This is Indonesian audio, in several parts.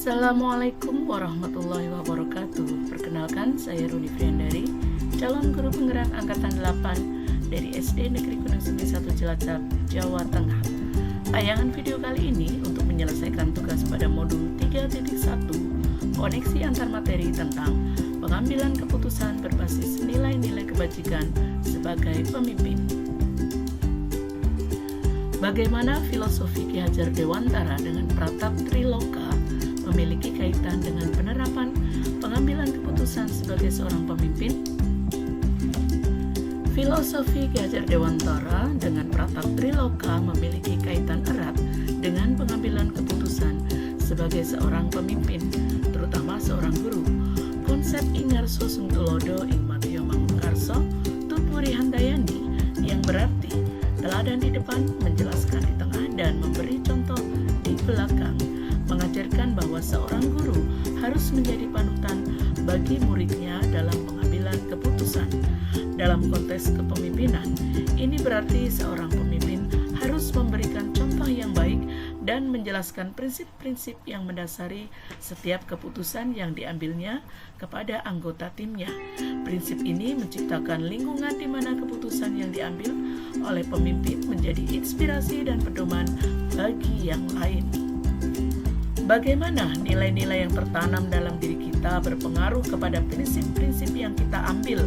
Assalamualaikum warahmatullahi wabarakatuh. Perkenalkan, saya Runi Friandari, calon guru penggerak angkatan 8 dari SD Negeri Gunung Semi 1 Cilacap, Jawa Tengah. Tayangan video kali ini untuk menyelesaikan tugas pada modul 3.1 koneksi antar materi tentang pengambilan keputusan berbasis nilai-nilai kebajikan sebagai pemimpin. Bagaimana filosofi Ki Hajar Dewantara dengan Pratap Triloka memiliki kaitan dengan penerapan pengambilan keputusan sebagai seorang pemimpin? Filosofi Ki Hajar Dewantara dengan Pratap Triloka memiliki kaitan erat dengan pengambilan keputusan sebagai seorang pemimpin, terutama seorang guru. Konsep Ingarso Sungtulodo ing Matio Mangunkarso Tutwuri Handayani yang berarti teladan di depan, menjelaskan di tengah, dan memberi contoh di belakang, mengajarkan bahwa seorang guru harus menjadi panutan bagi muridnya dalam pengambilan keputusan. Dalam konteks kepemimpinan, ini berarti seorang pemimpin harus memberikan contoh yang baik dan menjelaskan prinsip-prinsip yang mendasari setiap keputusan yang diambilnya kepada anggota timnya. Prinsip ini menciptakan lingkungan di mana keputusan yang diambil oleh pemimpin menjadi inspirasi dan pedoman bagi yang lain. Bagaimana nilai-nilai yang tertanam dalam diri kita berpengaruh kepada prinsip-prinsip yang kita ambil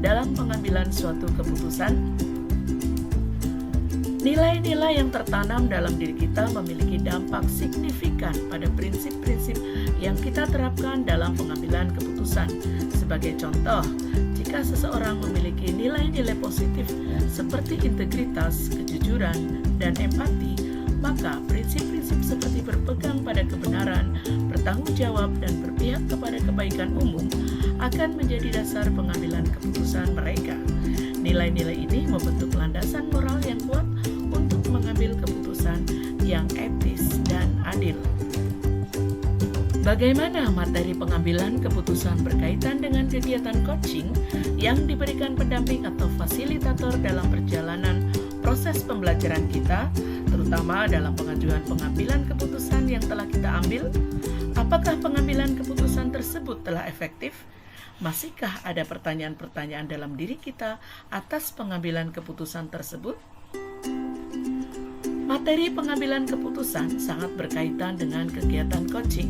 dalam pengambilan suatu keputusan? Nilai-nilai yang tertanam dalam diri kita memiliki dampak signifikan pada prinsip-prinsip yang kita terapkan dalam pengambilan keputusan. Sebagai contoh, jika seseorang memiliki nilai-nilai positif seperti integritas, kejujuran, dan empati, maka prinsip-prinsip seperti berpegang pada kebenaran, bertanggung jawab, dan berpihak kepada kebaikan umum akan menjadi dasar pengambilan keputusan mereka. Nilai-nilai ini membentuk landasan moral yang kuat untuk mengambil keputusan yang etis dan adil. Bagaimana materi pengambilan keputusan berkaitan dengan kegiatan coaching yang diberikan pendamping atau fasilitator dalam perjalanan proses pembelajaran kita, terutama dalam pengajuan pengambilan keputusan yang telah kita ambil? Apakah pengambilan keputusan tersebut telah efektif? Masihkah ada pertanyaan-pertanyaan dalam diri kita atas pengambilan keputusan tersebut? Materi pengambilan keputusan sangat berkaitan dengan kegiatan coaching.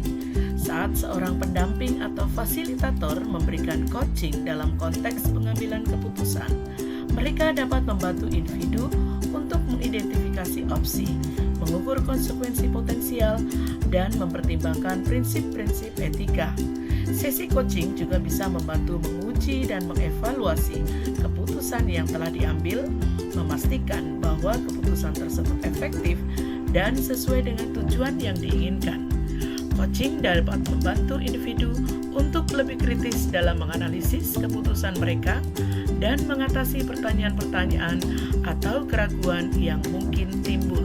Saat seorang pendamping atau fasilitator memberikan coaching dalam konteks pengambilan keputusan, mereka dapat membantu individu untuk mengidentifikasi opsi, mengukur konsekuensi potensial, dan mempertimbangkan prinsip-prinsip etika. Sesi coaching juga bisa membantu menguji dan mengevaluasi keputusan yang telah diambil, memastikan bahwa keputusan tersebut efektif dan sesuai dengan tujuan yang diinginkan. Coaching dapat membantu individu untuk lebih kritis dalam menganalisis keputusan mereka dan mengatasi pertanyaan-pertanyaan atau keraguan yang mungkin timbul.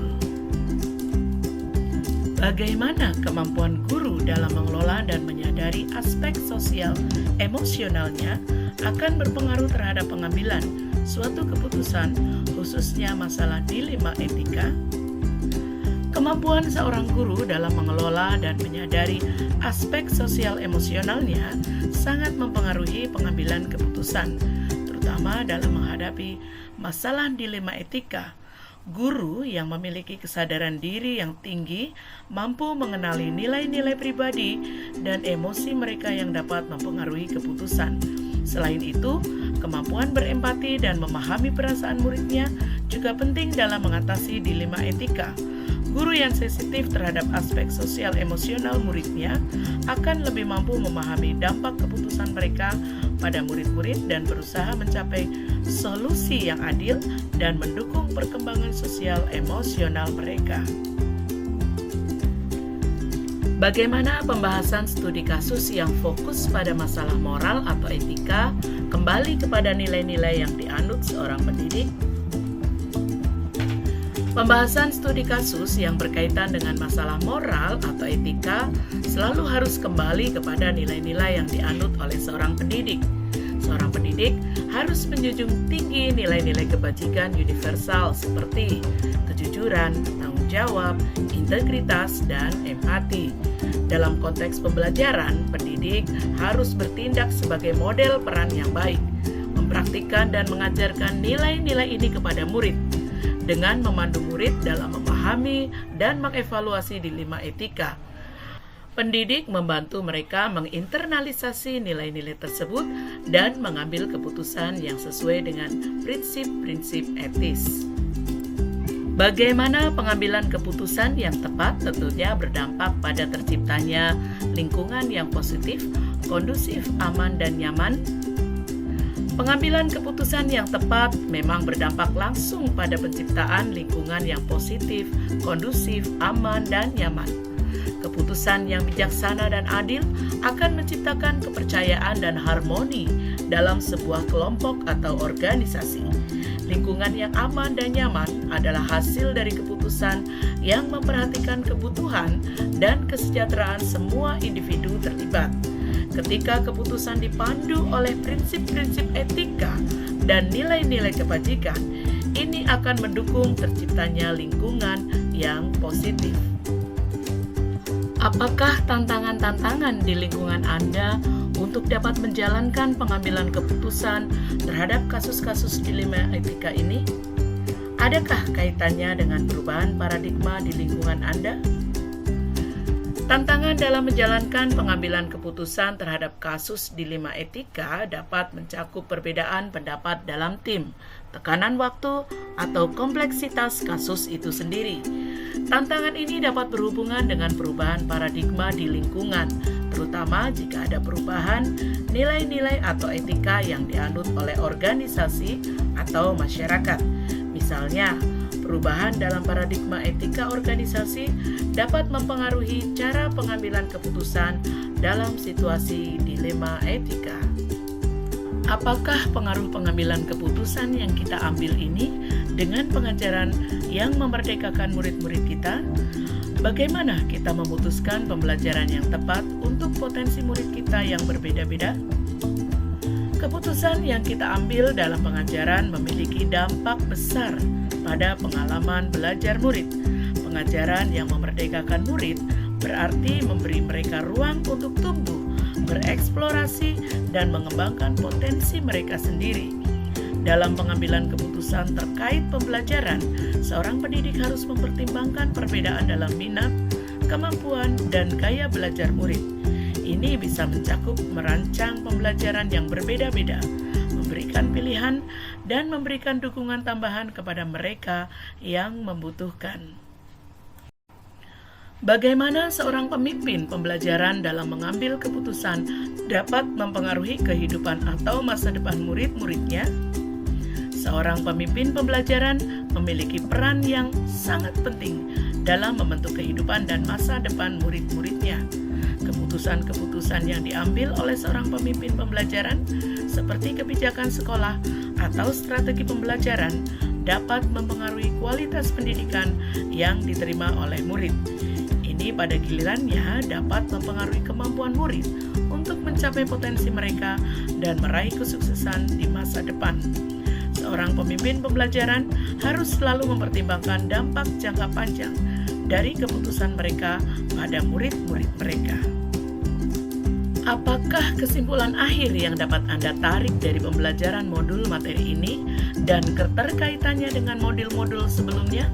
Bagaimana kemampuan guru dalam mengelola dan menyadari aspek sosial emosionalnya akan berpengaruh terhadap pengambilan suatu keputusan, khususnya masalah dilema etika? Kemampuan seorang guru dalam mengelola dan menyadari aspek sosial emosionalnya sangat mempengaruhi pengambilan keputusan, terutama dalam menghadapi masalah dilema etika. Guru yang memiliki kesadaran diri yang tinggi mampu mengenali nilai-nilai pribadi dan emosi mereka yang dapat mempengaruhi keputusan. Selain itu, kemampuan berempati dan memahami perasaan muridnya juga penting dalam mengatasi dilema etika. Guru yang sensitif terhadap aspek sosial emosional muridnya akan lebih mampu memahami dampak keputusan mereka pada murid-murid dan berusaha mencapai solusi yang adil dan mendukung perkembangan sosial emosional mereka. Bagaimana pembahasan studi kasus yang fokus pada masalah moral atau etika kembali kepada nilai-nilai yang dianut seorang pendidik? Pembahasan studi kasus yang berkaitan dengan masalah moral atau etika selalu harus kembali kepada nilai-nilai yang dianut oleh seorang pendidik. seorang pendidik harus menjunjung tinggi nilai-nilai kebajikan universal seperti kejujuran, tanggung jawab, integritas, dan empati. Dalam konteks pembelajaran, pendidik harus bertindak sebagai model peran yang baik, mempraktikkan dan mengajarkan nilai-nilai ini kepada murid, dengan memandu murid dalam memahami dan mengevaluasi dilema etika. Pendidik membantu mereka menginternalisasi nilai-nilai tersebut dan mengambil keputusan yang sesuai dengan prinsip-prinsip etis. Bagaimana pengambilan keputusan yang tepat tentunya berdampak pada terciptanya lingkungan yang positif, kondusif, aman, dan nyaman. Pengambilan keputusan yang tepat memang berdampak langsung pada penciptaan lingkungan yang positif, kondusif, aman, dan nyaman. Keputusan yang bijaksana dan adil akan menciptakan kepercayaan dan harmoni dalam sebuah kelompok atau organisasi. Lingkungan yang aman dan nyaman adalah hasil dari keputusan yang memperhatikan kebutuhan dan kesejahteraan semua individu terlibat. Ketika keputusan dipandu oleh prinsip-prinsip etika dan nilai-nilai kebajikan, ini akan mendukung terciptanya lingkungan yang positif. Apakah tantangan-tantangan di lingkungan Anda untuk dapat menjalankan pengambilan keputusan terhadap kasus-kasus dilema etika ini? Adakah kaitannya dengan perubahan paradigma di lingkungan Anda? Tantangan dalam menjalankan pengambilan keputusan terhadap kasus dilema etika dapat mencakup perbedaan pendapat dalam tim, tekanan waktu, atau kompleksitas kasus itu sendiri. Tantangan ini dapat berhubungan dengan perubahan paradigma di lingkungan, terutama jika ada perubahan nilai-nilai atau etika yang dianut oleh organisasi atau masyarakat. Misalnya, perubahan dalam paradigma etika organisasi dapat mempengaruhi cara pengambilan keputusan dalam situasi dilema etika. Apakah pengaruh pengambilan keputusan yang kita ambil ini dengan pengajaran yang memerdekakan murid-murid kita? Bagaimana kita memutuskan pembelajaran yang tepat untuk potensi murid kita yang berbeda-beda? Keputusan yang kita ambil dalam pengajaran memiliki dampak besar pada pengalaman belajar murid. Pengajaran yang memerdekakan murid berarti memberi mereka ruang untuk tumbuh, bereksplorasi, dan mengembangkan potensi mereka sendiri. Dalam pengambilan keputusan terkait pembelajaran, seorang pendidik harus mempertimbangkan perbedaan dalam minat, kemampuan, dan gaya belajar murid. Ini bisa mencakup merancang pembelajaran yang berbeda-beda, memberikan pilihan, dan memberikan dukungan tambahan kepada mereka yang membutuhkan. Bagaimana seorang pemimpin pembelajaran dalam mengambil keputusan dapat mempengaruhi kehidupan atau masa depan murid-muridnya? Seorang pemimpin pembelajaran memiliki peran yang sangat penting dalam membentuk kehidupan dan masa depan murid-muridnya. Keputusan-keputusan yang diambil oleh seorang pemimpin pembelajaran, seperti kebijakan sekolah atau strategi pembelajaran, dapat mempengaruhi kualitas pendidikan yang diterima oleh murid. Ini pada gilirannya dapat mempengaruhi kemampuan murid untuk mencapai potensi mereka dan meraih kesuksesan di masa depan. Seorang pemimpin pembelajaran harus selalu mempertimbangkan dampak jangka panjang dari keputusan mereka pada murid-murid mereka. Apakah kesimpulan akhir yang dapat Anda tarik dari pembelajaran modul materi ini dan keterkaitannya dengan modul-modul sebelumnya?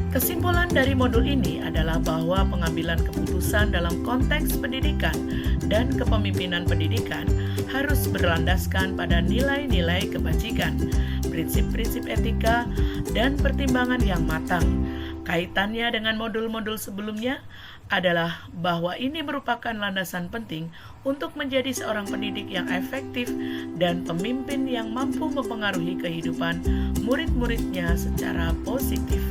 Kesimpulan dari modul ini adalah bahwa pengambilan keputusan dalam konteks pendidikan dan kepemimpinan pendidikan harus berlandaskan pada nilai-nilai kebajikan, prinsip-prinsip etika, dan pertimbangan yang matang. Kaitannya dengan modul-modul sebelumnya adalah bahwa ini merupakan landasan penting untuk menjadi seorang pendidik yang efektif dan pemimpin yang mampu mempengaruhi kehidupan murid-muridnya secara positif.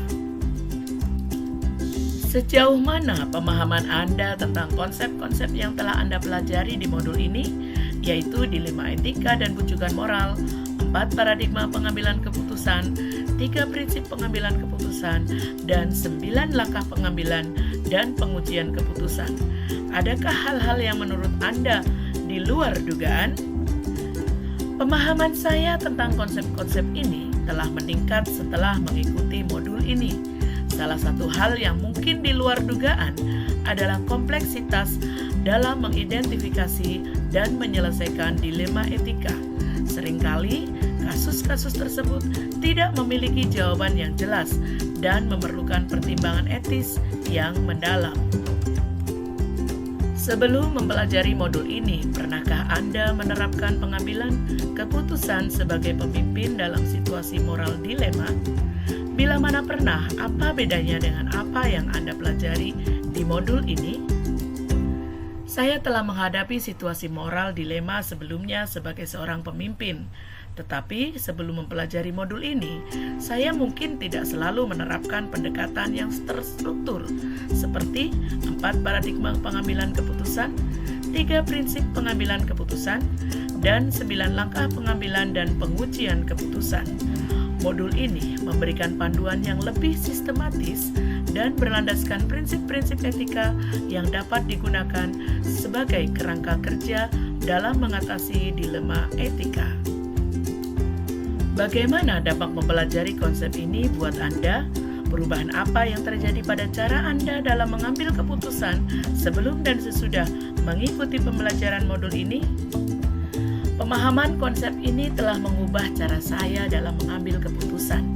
Sejauh mana pemahaman Anda tentang konsep-konsep yang telah Anda pelajari di modul ini, yaitu dilema etika dan bujukan moral, 4 paradigma pengambilan keputusan, 3 prinsip pengambilan keputusan, dan 9 langkah pengambilan dan pengujian keputusan. Adakah hal-hal yang menurut Anda di luar dugaan? Pemahaman saya tentang konsep-konsep ini telah meningkat setelah mengikuti modul ini. Salah satu hal yang mungkin di luar dugaan adalah kompleksitas dalam mengidentifikasi dan menyelesaikan dilema etika. Seringkali, kasus-kasus tersebut tidak memiliki jawaban yang jelas dan memerlukan pertimbangan etis yang mendalam. Sebelum mempelajari modul ini, pernahkah Anda menerapkan pengambilan keputusan sebagai pemimpin dalam situasi moral dilema? Bila mana pernah, apa bedanya dengan apa yang Anda pelajari di modul ini? Saya telah menghadapi situasi moral dilema sebelumnya sebagai seorang pemimpin. Tetapi sebelum mempelajari modul ini, saya mungkin tidak selalu menerapkan pendekatan yang terstruktur seperti 4 paradigma pengambilan keputusan, 3 prinsip pengambilan keputusan, dan 9 langkah pengambilan dan pengujian keputusan. Modul ini memberikan panduan yang lebih sistematis dan berlandaskan prinsip-prinsip etika yang dapat digunakan sebagai kerangka kerja dalam mengatasi dilema etika. Bagaimana dampak mempelajari konsep ini buat Anda? Perubahan apa yang terjadi pada cara Anda dalam mengambil keputusan sebelum dan sesudah mengikuti pembelajaran modul ini? Pemahaman konsep ini telah mengubah cara saya dalam mengambil keputusan.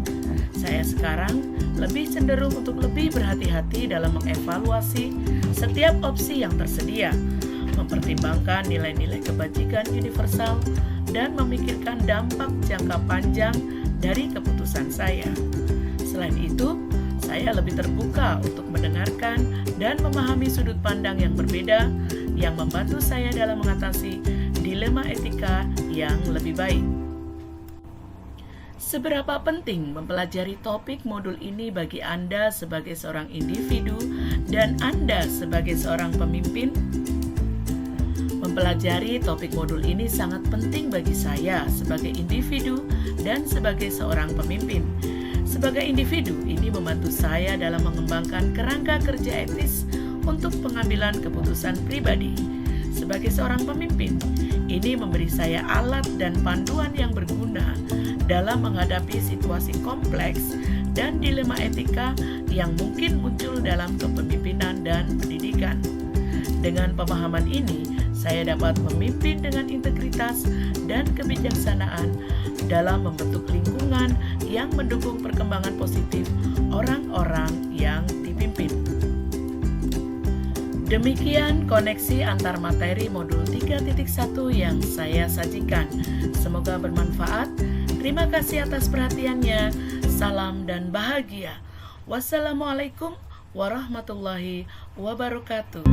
Saya sekarang lebih cenderung untuk lebih berhati-hati dalam mengevaluasi setiap opsi yang tersedia, mempertimbangkan nilai-nilai kebajikan universal, dan memikirkan dampak jangka panjang dari keputusan saya. Selain itu, saya lebih terbuka untuk mendengarkan dan memahami sudut pandang yang berbeda yang membantu saya dalam mengatasi dilema etika yang lebih baik. Seberapa penting mempelajari topik modul ini bagi Anda sebagai seorang individu dan Anda sebagai seorang pemimpin? Mempelajari topik modul ini sangat penting bagi saya sebagai individu dan sebagai seorang pemimpin. Sebagai individu, ini membantu saya dalam mengembangkan kerangka kerja etis untuk pengambilan keputusan pribadi. Sebagai seorang pemimpin, ini memberi saya alat dan panduan yang berguna dalam menghadapi situasi kompleks dan dilema etika yang mungkin muncul dalam kepemimpinan dan pendidikan. Dengan pemahaman ini, saya dapat memimpin dengan integritas dan kebijaksanaan dalam membentuk lingkungan yang mendukung perkembangan positif orang-orang yang dipimpin. Demikian koneksi antar materi modul 3.1 yang saya sajikan. Semoga bermanfaat. Terima kasih atas perhatiannya. Salam dan bahagia. Wassalamualaikum warahmatullahi wabarakatuh.